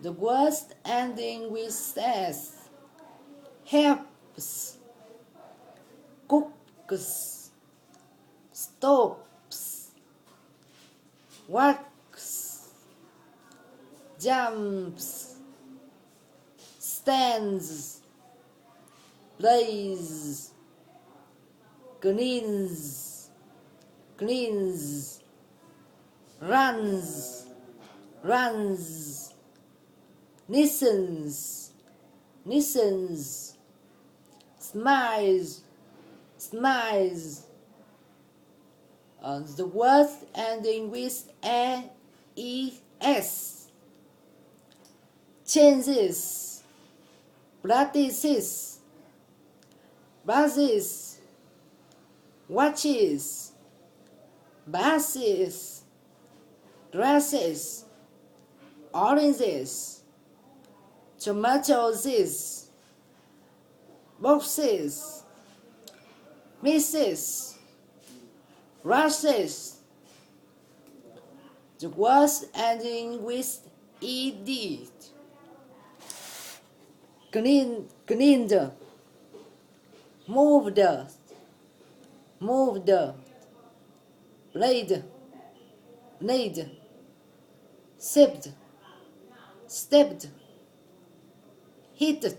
The words ending with s helps, cooks, stops, works, jumps, stands, plays, cleans, runs, listens, smiles. The words ending with a, e, s. Changes, practices, buses, watches, buses, dresses, oranges, tomatoes, boxes, misses, rushes. The words ending with ed. Cleaned, moved, laid, sipped, stepped, heated,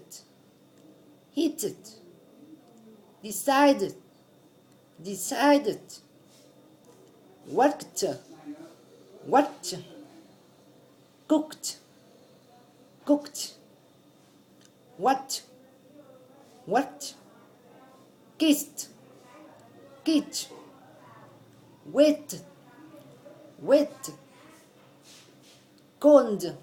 decided, worked, cooked, what, kissed, wet, coned,